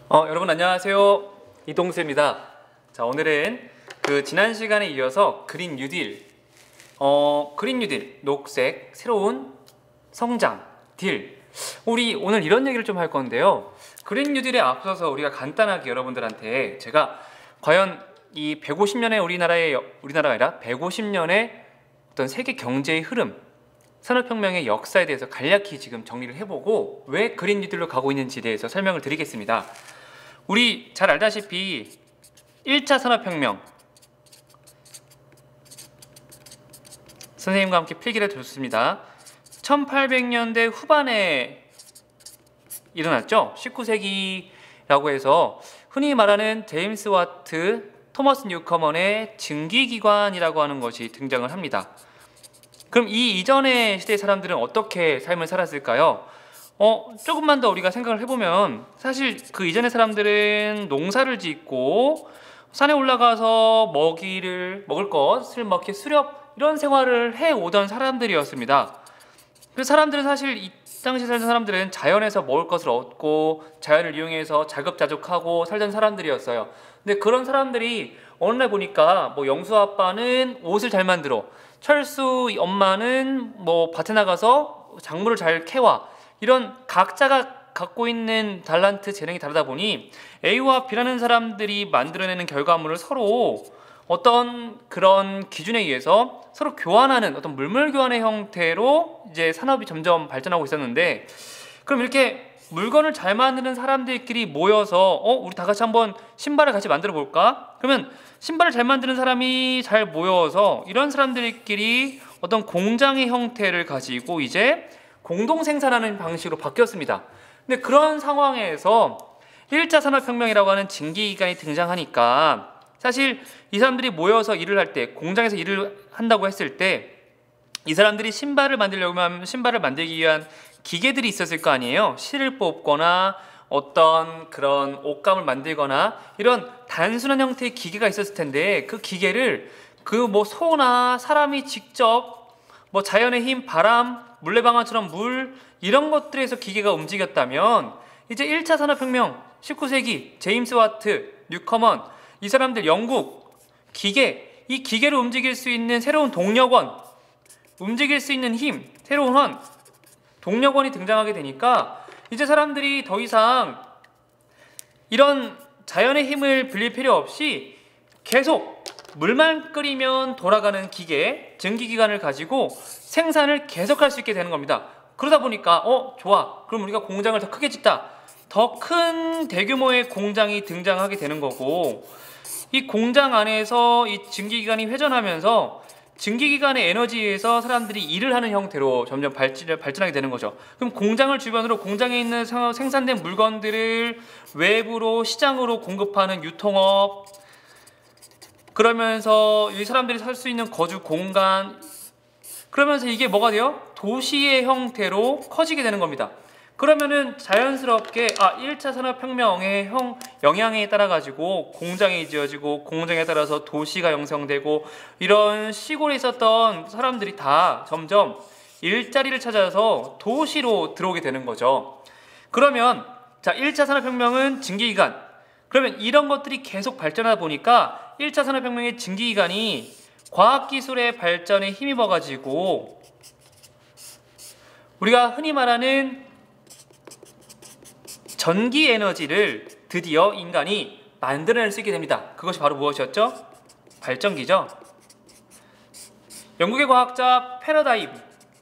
여러분 안녕하세요. 이동수입니다. 자, 오늘은 지난 시간에 이어서 그린 뉴딜, 그린 뉴딜, 녹색, 새로운 성장, 딜. 우리 오늘 이런 얘기를 좀 할 건데요. 그린 뉴딜에 앞서서 우리가 간단하게 여러분들한테 제가 과연 이 150년의 우리나라가 아니라 150년의 어떤 세계 경제의 흐름, 산업혁명의 역사에 대해서 간략히 지금 정리를 해보고 왜 그린 뉴딜로 가고 있는지에 대해서 설명을 드리겠습니다. 우리 잘 알다시피 1차 산업혁명, 선생님과 함께 필기를 해줬습니다. 1800년대 후반에 일어났죠. 19세기라고 해서 흔히 말하는 제임스 와트, 토머스 뉴커먼의 증기기관이라고 하는 것이 등장을 합니다. 그럼 이 이전의 시대 사람들은 어떻게 삶을 살았을까요? 조금만 더 우리가 생각을 해보면 사실 그 이전의 사람들은 농사를 짓고 산에 올라가서 먹을 것을 먹기 수렵 이런 생활을 해오던 사람들이었습니다. 그 사람들은 사실 이 당시 살던 사람들은 자연에서 먹을 것을 얻고 자연을 이용해서 자급자족하고 살던 사람들이었어요. 근데 그런 사람들이 어느 날 보니까 영수 아빠는 옷을 잘 만들어, 철수 엄마는 밭에 나가서 작물을 잘 캐와, 이런 각자가 갖고 있는 달란트, 재능이 다르다 보니 A와 B라는 사람들이 만들어내는 결과물을 서로 어떤 그런 기준에 의해서 서로 교환하는 어떤 물물 교환의 형태로 이제 산업이 점점 발전하고 있었는데, 그럼 이렇게 물건을 잘 만드는 사람들끼리 모여서 우리 다 같이 한번 신발을 같이 만들어 볼까? 그러면 신발을 잘 만드는 사람이 잘 모여서 이런 사람들끼리 어떤 공장의 형태를 가지고 이제 공동 생산하는 방식으로 바뀌었습니다. 근데 그런 상황에서 1차 산업혁명이라고 하는 증기기관이 등장하니까 사실 이 사람들이 모여서 일을 할 때, 공장에서 일을 한다고 했을 때 이 사람들이 신발을 만들려고 하면 신발을 만들기 위한 기계들이 있었을 거 아니에요. 실을 뽑거나 어떤 그런 옷감을 만들거나 이런 단순한 형태의 기계가 있었을 텐데, 그 기계를 소나 사람이 직접 자연의 힘, 바람, 물레방아처럼 물 이런 것들에서 기계가 움직였다면 이제 1차 산업혁명 19세기 제임스 와트, 뉴커먼, 이 사람들 영국 기계, 이 기계를 움직일 수 있는 새로운 동력원, 움직일 수 있는 힘, 새로운 동력원이 등장하게 되니까 이제 사람들이 더 이상 이런 자연의 힘을 빌릴 필요 없이 계속 물만 끓이면 돌아가는 기계, 증기기관을 가지고 생산을 계속할 수 있게 되는 겁니다. 그러다 보니까 좋아, 그럼 우리가 공장을 더 크게 짓다, 더 큰 대규모의 공장이 등장하게 되는 거고, 이 공장 안에서 이 증기기관이 회전하면서 증기기관의 에너지에서 사람들이 일을 하는 형태로 점점 발전하게 되는 거죠. 그럼 공장을 주변으로 공장에 있는 생산된 물건들을 외부로 시장으로 공급하는 유통업, 그러면서 이 사람들이 살 수 있는 거주 공간, 그러면서 이게 뭐가 돼요? 도시의 형태로 커지게 되는 겁니다. 그러면은 자연스럽게 1차 산업혁명의 영향에 따라 가지고 공장이 지어지고, 공장에 따라서 도시가 형성되고, 이런 시골에 있었던 사람들이 다 점점 일자리를 찾아서 도시로 들어오게 되는 거죠. 그러면 1차 산업혁명은 증기기관, 그러면 이런 것들이 계속 발전하다 보니까 1차 산업혁명의 증기기관이 과학기술의 발전에 힘입어 가지고 우리가 흔히 말하는 전기 에너지를 드디어 인간이 만들어낼 수 있게 됩니다. 그것이 바로 무엇이었죠? 발전기죠. 영국의 과학자 패러데이라고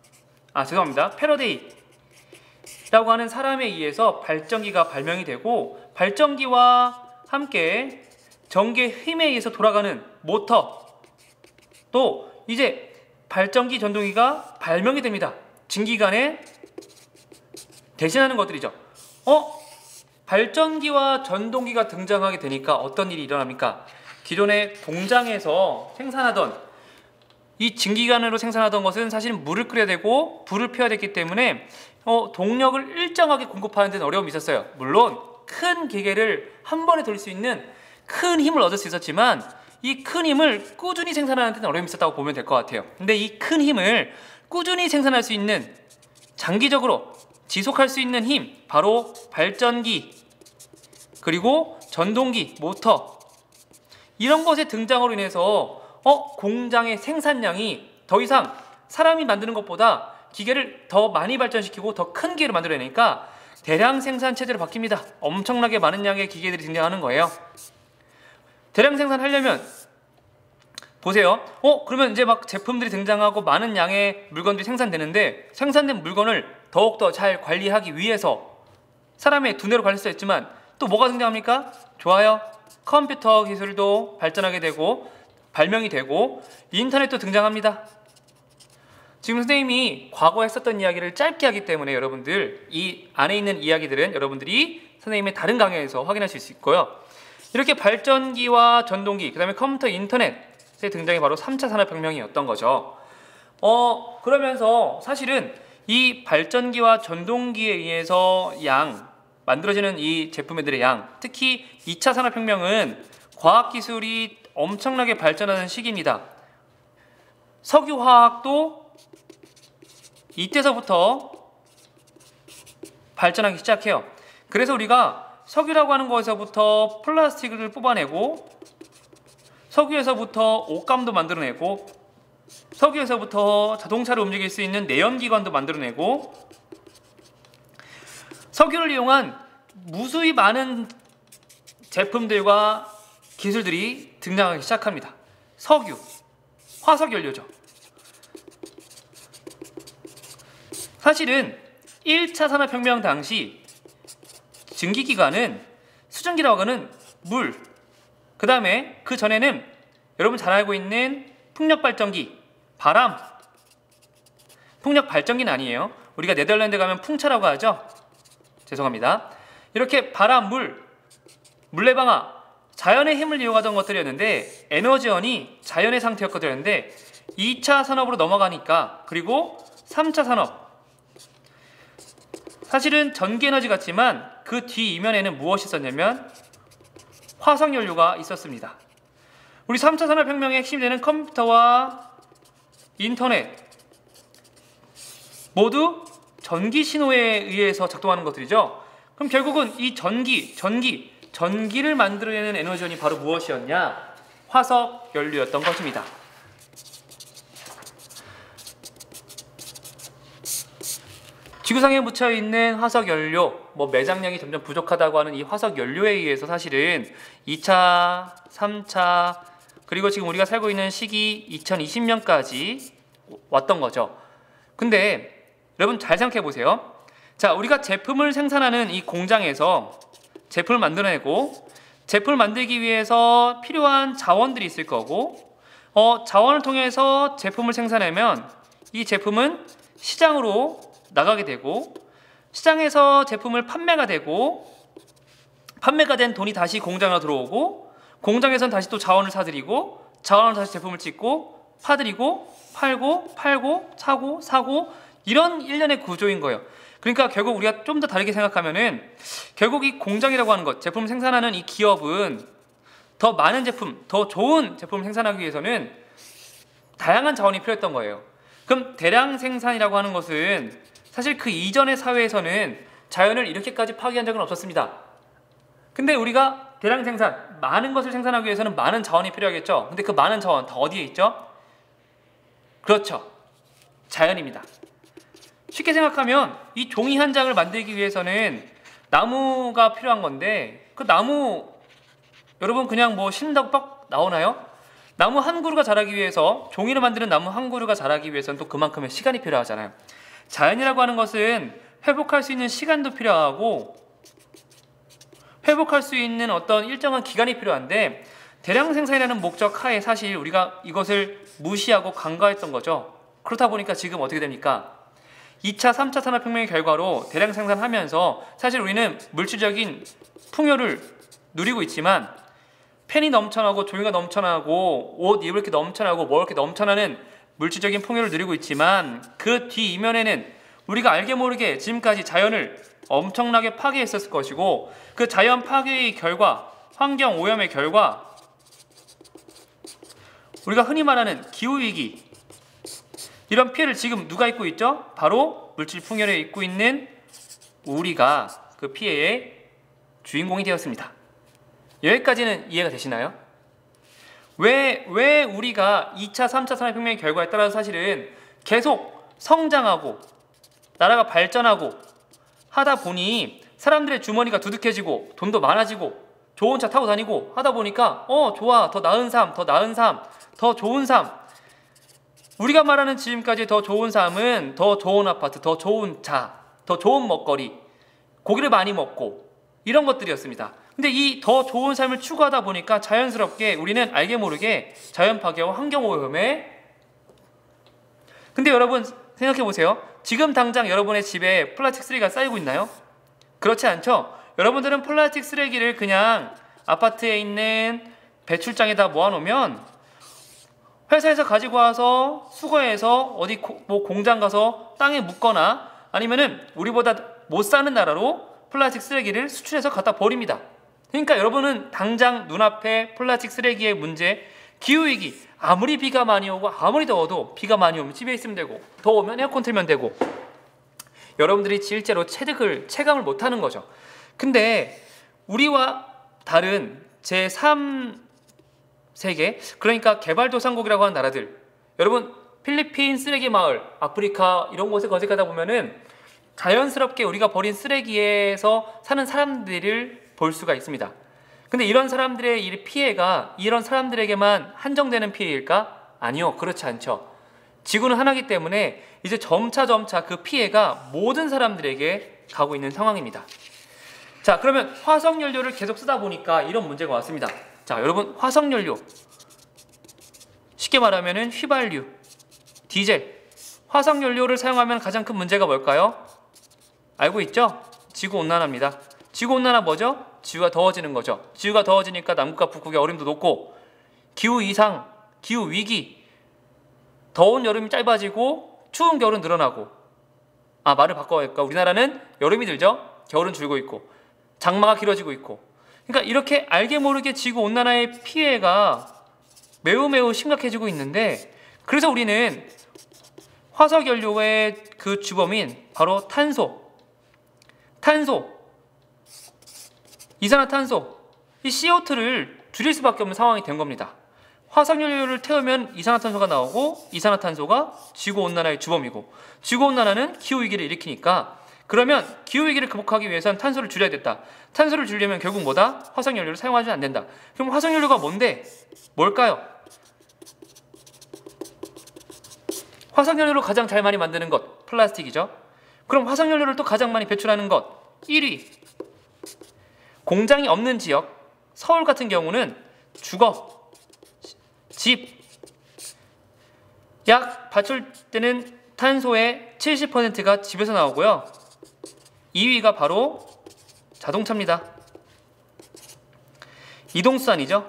하는 사람에 의해서 발전기가 발명이 되고, 발전기와 함께 전기의 힘에 의해서 돌아가는 모터, 또 이제 발전기 전동기가 발명이 됩니다. 증기기관에 대신하는 것들이죠. 발전기와 전동기가 등장하게 되니까 어떤 일이 일어납니까? 기존의 공장에서 생산하던 이 증기기관으로 생산하던 것은 사실은 물을 끓여야 되고 불을 피워야 됐기 때문에 동력을 일정하게 공급하는 데는 어려움이 있었어요. 물론 큰 기계를 한 번에 돌릴 수 있는 큰 힘을 얻을 수 있었지만 이 큰 힘을 꾸준히 생산하는 데는 어려움이 있었다고 보면 될 것 같아요. 근데 이 큰 힘을 꾸준히 생산할 수 있는, 장기적으로 지속할 수 있는 힘, 바로 발전기, 그리고 전동기, 모터 이런 것의 등장으로 인해서 공장의 생산량이 더 이상 사람이 만드는 것보다 기계를 더 많이 발전시키고 더 큰 기계를 만들어내니까 대량 생산 체제로 바뀝니다. 엄청나게 많은 양의 기계들이 등장하는 거예요. 대량 생산하려면 보세요. 그러면 이제 막 제품들이 등장하고 많은 양의 물건들이 생산되는데 생산된 물건을 더욱더 잘 관리하기 위해서 사람의 두뇌로 관리할 수 있지만 또 뭐가 등장합니까? 좋아요. 컴퓨터 기술도 발전하게 되고 발명이 되고 인터넷도 등장합니다. 지금 선생님이 과거에 했었던 이야기를 짧게 하기 때문에 여러분들 이 안에 있는 이야기들은 여러분들이 선생님의 다른 강의에서 확인하실 수 있고요. 이렇게 발전기와 전동기, 그 다음에 컴퓨터, 인터넷의 등장이 바로 3차 산업혁명이었던 거죠. 그러면서 사실은 이 발전기와 전동기에 의해서 만들어지는 이 제품들의 양, 특히 2차 산업혁명은 과학기술이 엄청나게 발전하는 시기입니다. 석유화학도 이때서부터 발전하기 시작해요. 그래서 우리가 석유라고 하는 것에서부터 플라스틱을 뽑아내고 석유에서부터 옷감도 만들어내고 석유에서부터 자동차를 움직일 수 있는 내연기관도 만들어내고 석유를 이용한 무수히 많은 제품들과 기술들이 등장하기 시작합니다. 석유, 화석연료죠. 사실은 1차 산업혁명 당시 증기기관은 수증기라고 하는 물, 그 다음에 그 전에는 여러분 잘 알고 있는 풍력발전기, 바람, 풍력발전기는 아니에요. 우리가 네덜란드 가면 풍차라고 하죠. 죄송합니다. 이렇게 바람, 물레방아, 자연의 힘을 이용하던 것들이었는데 에너지원이 자연의 상태였거든요. 2차 산업으로 넘어가니까 그리고 3차 산업, 사실은 전기에너지 같지만 그 뒤 이면에는 무엇이 있었냐면 화석연료가 있었습니다. 우리 3차 산업혁명의 핵심이 되는 컴퓨터와 인터넷 모두 전기 신호에 의해서 작동하는 것들이죠. 그럼 결국은 이 전기를 만들어내는 에너지원이 바로 무엇이었냐? 화석연료였던 것입니다. 지구상에 묻혀있는 화석연료, 매장량이 점점 부족하다고 하는 이 화석연료에 의해서 사실은 2차, 3차, 그리고 지금 우리가 살고 있는 시기 2020년까지 왔던 거죠. 근데 여러분 잘 생각해 보세요. 자, 우리가 제품을 생산하는 이 공장에서 제품을 만들어내고 제품을 만들기 위해서 필요한 자원들이 있을 거고 자원을 통해서 제품을 생산하면 이 제품은 시장으로 나가게 되고 시장에서 제품을 판매가 되고 판매가 된 돈이 다시 공장으로 들어오고 공장에선 다시 또 자원을 사들이고 자원을 다시 제품을 찍고 파들이고 팔고 사고 이런 일련의 구조인 거예요. 그러니까 결국 우리가 좀 더 다르게 생각하면은 결국 이 공장이라고 하는 것, 제품을 생산하는 이 기업은 더 많은 제품, 더 좋은 제품을 생산하기 위해서는 다양한 자원이 필요했던 거예요. 그럼 대량 생산이라고 하는 것은 사실 그 이전의 사회에서는 자연을 이렇게까지 파괴한 적은 없었습니다. 근데 우리가 대량 생산, 많은 것을 생산하기 위해서는 많은 자원이 필요하겠죠. 근데 그 많은 자원 다 어디에 있죠? 그렇죠. 자연입니다. 쉽게 생각하면 이 종이 한 장을 만들기 위해서는 나무가 필요한 건데 그 나무 여러분 그냥 심는다고 빡 나오나요? 나무 한 그루가 자라기 위해서 종이를 만드는 나무 한 그루가 자라기 위해서는 또 그만큼의 시간이 필요하잖아요. 자연이라고 하는 것은 회복할 수 있는 시간도 필요하고 회복할 수 있는 어떤 일정한 기간이 필요한데 대량 생산이라는 목적 하에 사실 우리가 이것을 무시하고 간과했던 거죠. 그렇다 보니까 지금 어떻게 됩니까? 2차, 3차 산업혁명의 결과로 대량 생산하면서 사실 우리는 물질적인 풍요를 누리고 있지만 펜이 넘쳐나고 종이가 넘쳐나고 옷 입을 게 넘쳐나고 먹을 게 넘쳐나는 물질적인 풍요를 누리고 있지만 그 뒤 이면에는 우리가 알게 모르게 지금까지 자연을 엄청나게 파괴했었을 것이고 그 자연 파괴의 결과, 환경 오염의 결과 우리가 흔히 말하는 기후위기 이런 피해를 지금 누가 입고 있죠? 바로 물질 풍요를 입고 있는 우리가 그 피해의 주인공이 되었습니다. 여기까지는 이해가 되시나요? 왜 우리가 2차, 3차 산업혁명의 결과에 따라서 사실은 계속 성장하고 나라가 발전하고 하다 보니 사람들의 주머니가 두둑해지고 돈도 많아지고 좋은 차 타고 다니고 하다 보니까 좋아, 더 나은 삶, 더 나은 삶, 더 좋은 삶. 우리가 말하는 지금까지 더 좋은 삶은 더 좋은 아파트, 더 좋은 차, 더 좋은 먹거리, 고기를 많이 먹고 이런 것들이었습니다. 근데 이 더 좋은 삶을 추구하다 보니까 자연스럽게 우리는 알게 모르게 자연 파괴와 환경 오염에, 근데 여러분 생각해 보세요. 지금 당장 여러분의 집에 플라스틱 쓰레기가 쌓이고 있나요? 그렇지 않죠? 여러분들은 플라스틱 쓰레기를 그냥 아파트에 있는 배출장에다 모아놓으면 회사에서 가지고 와서 수거해서 어디 공장 가서 땅에 묻거나 아니면은 우리보다 못 사는 나라로 플라스틱 쓰레기를 수출해서 갖다 버립니다. 그러니까 여러분은 당장 눈앞에 플라스틱 쓰레기의 문제, 기후위기, 아무리 비가 많이 오고 아무리 더워도 비가 많이 오면 집에 있으면 되고 더우면 에어컨 틀면 되고 여러분들이 실제로 체감을 못하는 거죠. 근데 우리와 다른 제3세계, 그러니까 개발도상국이라고 하는 나라들, 여러분 필리핀 쓰레기 마을, 아프리카 이런 곳에 거직하다 보면은 자연스럽게 우리가 버린 쓰레기에서 사는 사람들을 볼 수가 있습니다. 근데 이런 사람들의 이 피해가 이런 사람들에게만 한정되는 피해일까? 아니요, 그렇지 않죠. 지구는 하나이기 때문에 이제 점차 그 피해가 모든 사람들에게 가고 있는 상황입니다. 자, 그러면 화석연료를 계속 쓰다 보니까 이런 문제가 왔습니다. 자, 여러분 화석연료, 쉽게 말하면은 휘발유, 디젤, 화석연료를 사용하면 가장 큰 문제가 뭘까요? 알고 있죠? 지구온난화입니다. 지구온난화 뭐죠? 지구가 더워지는 거죠. 지구가 더워지니까 남극과 북극의 얼음도 높고 기후이상, 기후위기, 더운 여름이 짧아지고 추운 겨울은 늘어나고, 말을 바꿔볼까? 우리나라는 여름이 들죠? 겨울은 줄고 있고 장마가 길어지고 있고, 그러니까 이렇게 알게 모르게 지구온난화의 피해가 매우 심각해지고 있는데, 그래서 우리는 화석연료의 그 주범인 바로 탄소, 이산화탄소, 이 CO2를 줄일 수밖에 없는 상황이 된 겁니다. 화석연료를 태우면 이산화탄소가 나오고 이산화탄소가 지구온난화의 주범이고 지구온난화는 기후위기를 일으키니까, 그러면 기후위기를 극복하기 위해서는 탄소를 줄여야겠다. 탄소를 줄이려면 결국 뭐다? 화석연료를 사용하지 안 된다. 그럼 화석연료가 뭘까요? 화석연료로 가장 잘 많이 만드는 것, 플라스틱이죠. 그럼 화석연료를 또 가장 많이 배출하는 것, 1위. 공장이 없는 지역, 서울 같은 경우는 주거, 집, 약 발출되는 탄소의 70%가 집에서 나오고요. 2위가 바로 자동차입니다. 이동수단이죠.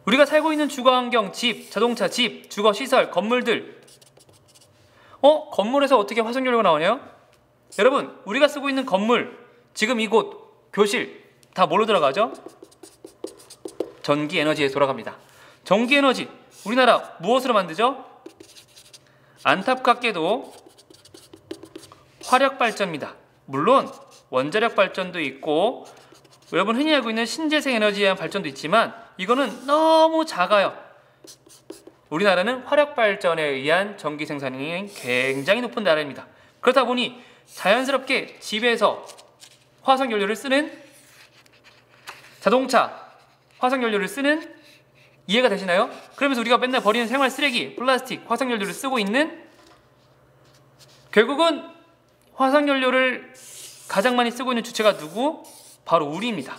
우리가 살고 있는 주거환경, 집, 자동차, 집, 주거시설, 건물들, 건물에서 어떻게 화석연료가 나오네요? 여러분, 우리가 쓰고 있는 건물, 지금 이곳, 교실 다 뭘로 들어가죠? 전기에너지에 돌아갑니다. 전기에너지, 우리나라 무엇으로 만드죠? 안타깝게도 화력발전입니다. 물론 원자력 발전도 있고 여러분 흔히 알고 있는 신재생 에너지에 대한 발전도 있지만 이거는 너무 작아요. 우리나라는 화력발전에 의한 전기 생산이 굉장히 높은 나라입니다. 그렇다 보니 자연스럽게 집에서 화석연료를 쓰는, 자동차 화석연료를 쓰는, 이해가 되시나요? 그러면서 우리가 맨날 버리는 생활 쓰레기, 플라스틱, 화석연료를 쓰고 있는, 결국은 화석연료를 가장 많이 쓰고 있는 주체가 누구? 바로 우리입니다.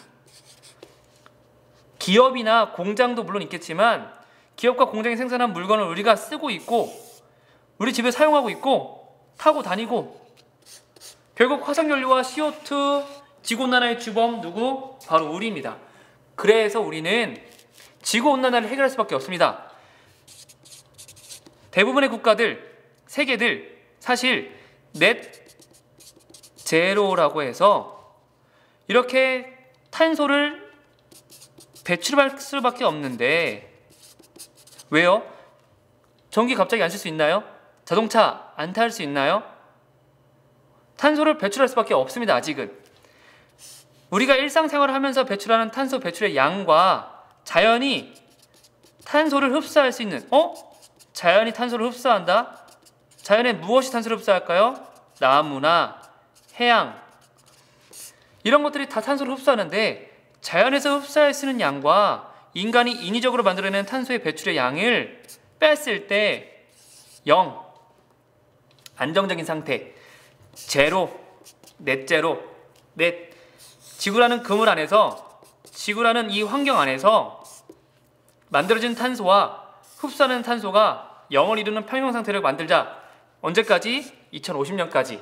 기업이나 공장도 물론 있겠지만 기업과 공장이 생산한 물건을 우리가 쓰고 있고 우리 집에 사용하고 있고 타고 다니고, 결국 화석연료와 CO2, 지구온난화의 주범 누구? 바로 우리입니다. 그래서 우리는 지구온난화를 해결할 수밖에 없습니다. 대부분의 국가들, 세계들 사실 넷 제로라고 해서 이렇게 탄소를 배출할 수밖에 없는데, 왜요? 전기 갑자기 안 쓸 수 있나요? 자동차 안 탈 수 있나요? 탄소를 배출할 수밖에 없습니다. 아직은. 우리가 일상생활을 하면서 배출하는 탄소 배출의 양과 자연이 탄소를 흡수할 수 있는 자연이 탄소를 흡수한다? 자연에 무엇이 탄소를 흡수할까요? 나무나 해양 이런 것들이 다 탄소를 흡수하는데 자연에서 흡수할 수 있는 양과 인간이 인위적으로 만들어내는 탄소의 배출의 양을 뺐을 때 0, 안정적인 상태, 제로, 넷제로, 넷 지구라는 그물 안에서 지구라는 이 환경 안에서 만들어진 탄소와 흡수하는 탄소가 0을 이루는 평형 상태를 만들자. 언제까지? 2050년까지.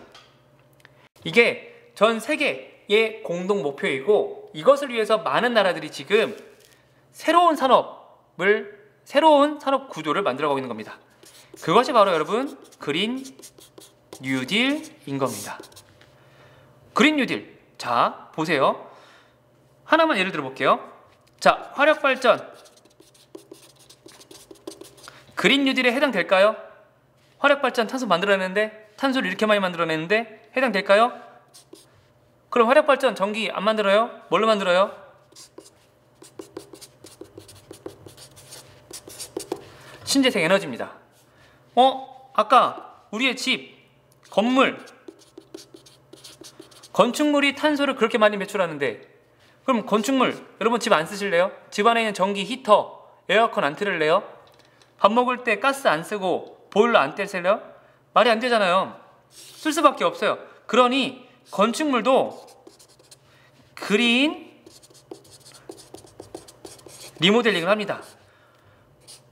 이게 전 세계의 공동 목표이고 이것을 위해서 많은 나라들이 지금 새로운 산업 구조를 만들어가고 있는 겁니다. 그것이 바로 여러분 그린 뉴딜인 겁니다. 그린 뉴딜. 자, 보세요. 하나만 예를 들어 볼게요. 자, 화력 발전. 그린 뉴딜에 해당될까요? 화력 발전 탄소 만들어내는데 탄소를 이렇게 많이 만들어내는데 해당될까요? 그럼 화력 발전 전기 안 만들어요? 뭘로 만들어요? 신재생 에너지입니다. 아까 우리의 집, 건축물이 탄소를 그렇게 많이 배출하는데 그럼 건축물 여러분 집 안 쓰실래요? 집 안에 있는 전기 히터, 에어컨 안 틀을래요? 밥 먹을 때 가스 안 쓰고 보일러 안 떼실래요? 말이 안 되잖아요. 쓸 수밖에 없어요. 그러니 건축물도 그린 리모델링을 합니다.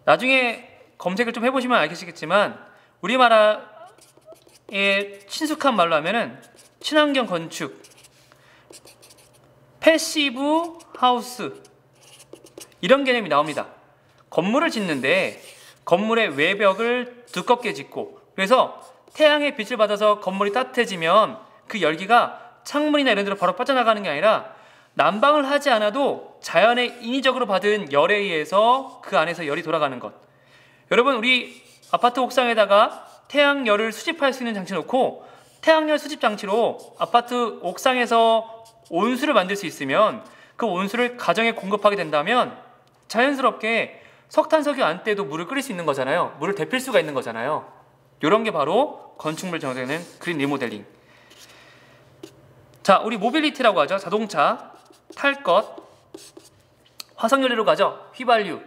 나중에 검색을 좀 해보시면 알겠지만 우리나라의 친숙한 말로 하면은 친환경 건축, 패시브 하우스 이런 개념이 나옵니다. 건물을 짓는데 건물의 외벽을 두껍게 짓고 그래서 태양의 빛을 받아서 건물이 따뜻해지면 그 열기가 창문이나 이런 데로 바로 빠져나가는 게 아니라 난방을 하지 않아도 자연의 인위적으로 받은 열에 의해서 그 안에서 열이 돌아가는 것. 여러분 우리 아파트 옥상에다가 태양열을 수집할 수 있는 장치 놓고 태양열 수집 장치로 아파트 옥상에서 온수를 만들 수 있으면 그 온수를 가정에 공급하게 된다면 자연스럽게 석탄석유 안 떼도 물을 끓일 수 있는 거잖아요. 물을 데필 수가 있는 거잖아요. 이런 게 바로 건축물 정되는 그린 리모델링. 자, 우리 모빌리티라고 하죠. 자동차 탈 것 화석연료로 가죠. 휘발유,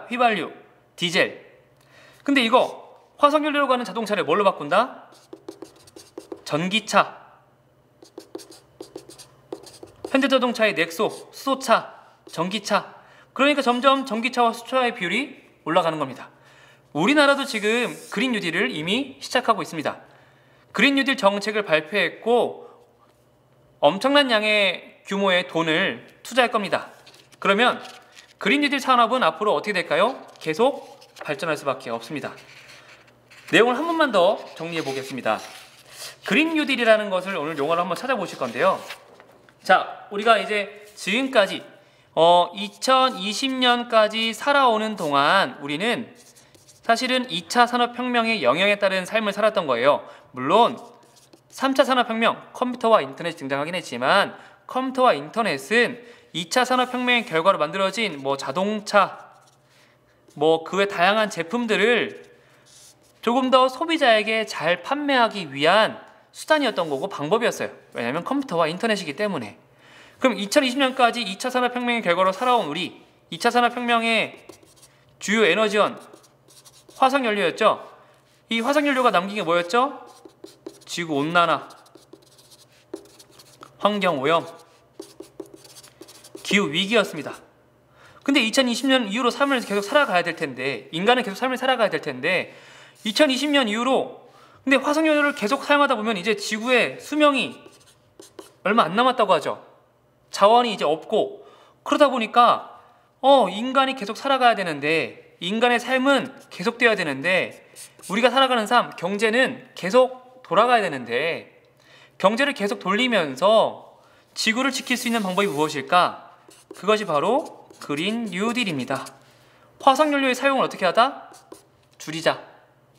휘발유, 디젤. 근데 이거 화석연료로 가는 자동차를 뭘로 바꾼다? 전기차. 현대자동차의 넥소, 수소차, 전기차. 그러니까 점점 전기차와 수소차의 비율이 올라가는 겁니다. 우리나라도 지금 그린 뉴딜을 이미 시작하고 있습니다. 그린 뉴딜 정책을 발표했고 엄청난 양의 규모의 돈을 투자할 겁니다. 그러면 그린 뉴딜 산업은 앞으로 어떻게 될까요? 계속 발전할 수밖에 없습니다. 내용을 한 번만 더 정리해 보겠습니다. 그린 뉴딜이라는 것을 오늘 용어를 한번 찾아보실 건데요. 자, 우리가 이제 지금까지 2020년까지 살아오는 동안 우리는 사실은 2차 산업혁명의 영향에 따른 삶을 살았던 거예요. 물론 3차 산업혁명, 컴퓨터와 인터넷이 등장하긴 했지만 컴퓨터와 인터넷은 2차 산업혁명의 결과로 만들어진 자동차, 그 외 다양한 제품들을 조금 더 소비자에게 잘 판매하기 위한 수단이었던 거고 방법이었어요. 왜냐하면 컴퓨터와 인터넷이기 때문에. 그럼 2020년까지 2차 산업혁명의 결과로 살아온 우리 2차 산업혁명의 주요 에너지원 화석연료였죠. 이 화석연료가 남긴 게 뭐였죠? 지구온난화, 환경오염, 기후위기였습니다. 근데 2020년 이후로 삶을 계속 살아가야 될 텐데 인간은 계속 삶을 살아가야 될 텐데 2020년 이후로 근데 화석연료를 계속 사용하다 보면 이제 지구의 수명이 얼마 안 남았다고 하죠. 자원이 이제 없고 그러다 보니까 인간이 계속 살아가야 되는데 인간의 삶은 계속돼야 되는데 우리가 살아가는 삶, 경제는 계속 돌아가야 되는데 경제를 계속 돌리면서 지구를 지킬 수 있는 방법이 무엇일까? 그것이 바로 그린 뉴딜입니다. 화석연료의 사용을 어떻게 하다? 줄이자.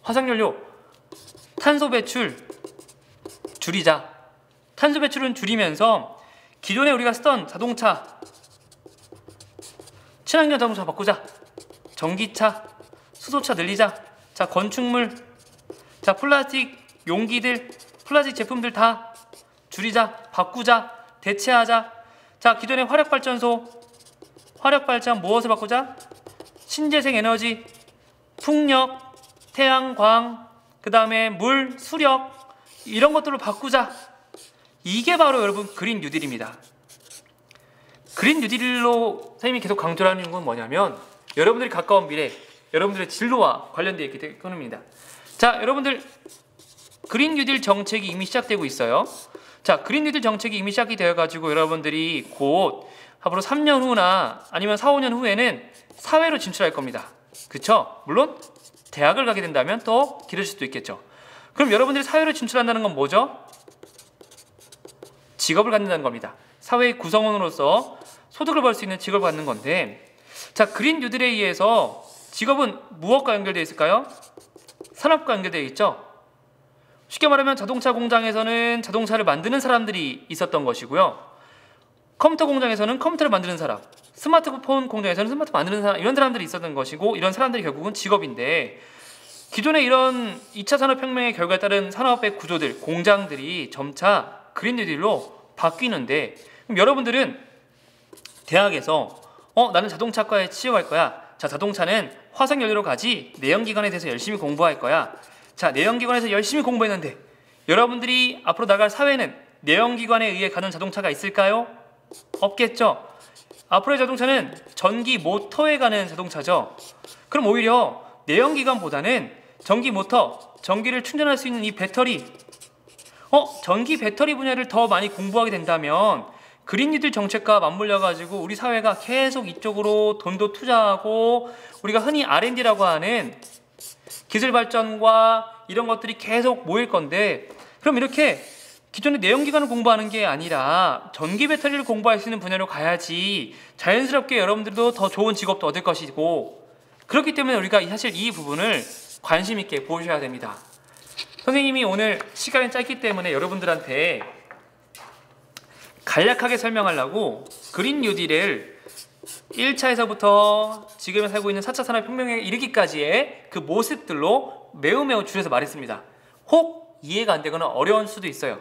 화석연료, 탄소 배출 줄이자. 탄소 배출은 줄이면서 기존에 우리가 쓰던 자동차, 친환경 자동차 바꾸자. 전기차, 수소차 늘리자. 자, 건축물, 자, 플라스틱 용기들, 플라스틱 제품들 다 줄이자, 바꾸자, 대체하자. 자, 기존의 화력발전소, 화력발전 무엇을 바꾸자? 신재생 에너지, 풍력, 태양광, 그 다음에 물, 수력, 이런 것들로 바꾸자. 이게 바로 여러분 그린 뉴딜입니다. 그린 뉴딜로 선생님이 계속 강조하는 건 뭐냐면 여러분들이 가까운 미래, 여러분들의 진로와 관련되어 있기 때문입니다. 자, 여러분들 그린 뉴딜 정책이 이미 시작되고 있어요. 자, 그린 뉴딜 정책이 이미 시작이 되어가지고 여러분들이 곧 앞으로 3년 후나 아니면 4, 5년 후에는 사회로 진출할 겁니다. 그쵸? 물론 대학을 가게 된다면 더 길어질 수도 있겠죠. 그럼 여러분들이 사회로 진출한다는 건 뭐죠? 직업을 갖는다는 겁니다. 사회의 구성원으로서 소득을 벌 수 있는 직업을 갖는 건데, 자, 그린 뉴딜에 의해서 직업은 무엇과 연결되어 있을까요? 산업과 연결되어 있죠. 쉽게 말하면 자동차 공장에서는 자동차를 만드는 사람들이 있었던 것이고요. 컴퓨터 공장에서는 컴퓨터를 만드는 사람, 스마트폰 공장에서는 스마트폰 만드는 사람, 이런 사람들이 있었던 것이고, 이런 사람들이 결국은 직업인데, 기존의 이런 2차 산업혁명의 결과에 따른 산업의 구조들, 공장들이 점차 그린 뉴딜로 바뀌는데, 그럼 여러분들은 대학에서 나는 자동차과에 취업할 거야. 자, 자동차는 화석연료로 가지 내연기관에 대해서 열심히 공부할 거야. 자, 내연기관에서 열심히 공부했는데 여러분들이 앞으로 나갈 사회는 내연기관에 의해 가는 자동차가 있을까요? 없겠죠. 앞으로의 자동차는 전기 모터에 가는 자동차죠. 그럼 오히려 내연기관보다는 전기 모터, 전기를 충전할 수 있는 이 배터리, 전기 배터리 분야를 더 많이 공부하게 된다면 그린 뉴딜 정책과 맞물려 가지고 우리 사회가 계속 이쪽으로 돈도 투자하고, 우리가 흔히 R&D라고 하는 기술 발전과 이런 것들이 계속 모일 건데, 그럼 이렇게 기존의 내연기관을 공부하는 게 아니라 전기 배터리를 공부할 수 있는 분야로 가야지 자연스럽게 여러분들도 더 좋은 직업도 얻을 것이고, 그렇기 때문에 우리가 사실 이 부분을 관심 있게 보셔야 됩니다. 선생님이 오늘 시간이 짧기 때문에 여러분들한테 간략하게 설명하려고 그린 뉴딜을 1차에서부터 지금 살고 있는 4차 산업혁명에 이르기까지의 그 모습들로 매우 줄여서 말했습니다. 혹 이해가 안 되거나 어려운 수도 있어요.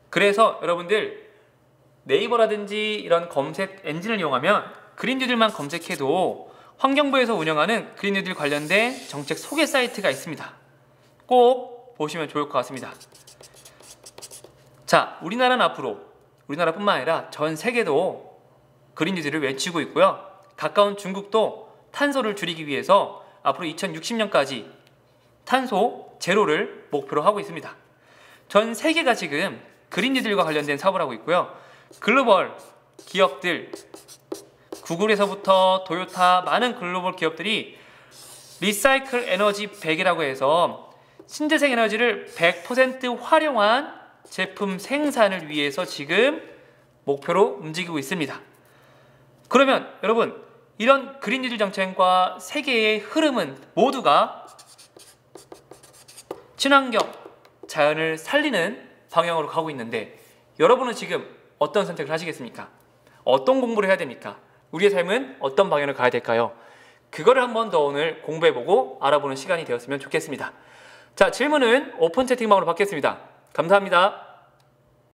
그래서 여러분들 네이버라든지 이런 검색 엔진을 이용하면 그린 뉴딜만 검색해도 환경부에서 운영하는 그린 뉴딜 관련된 정책 소개 사이트가 있습니다. 꼭 보시면 좋을 것 같습니다. 자, 우리나라는 앞으로, 우리나라뿐만 아니라 전 세계도 그린 뉴딜을 외치고 있고요. 가까운 중국도 탄소를 줄이기 위해서 앞으로 2060년까지 탄소 제로를 목표로 하고 있습니다. 전 세계가 지금 그린 뉴딜과 관련된 사업을 하고 있고요. 글로벌 기업들, 구글에서부터 토요타, 많은 글로벌 기업들이 리사이클 에너지 100이라고 해서 신재생 에너지를 100% 활용한 제품 생산을 위해서 지금 목표로 움직이고 있습니다. 그러면 여러분, 이런 그린 뉴딜 정책과 세계의 흐름은 모두가 친환경, 자연을 살리는 방향으로 가고 있는데, 여러분은 지금 어떤 선택을 하시겠습니까? 어떤 공부를 해야 됩니까? 우리의 삶은 어떤 방향으로 가야 될까요? 그거를 한 번 더 오늘 공부해보고 알아보는 시간이 되었으면 좋겠습니다. 자, 질문은 오픈 채팅방으로 받겠습니다. 감사합니다.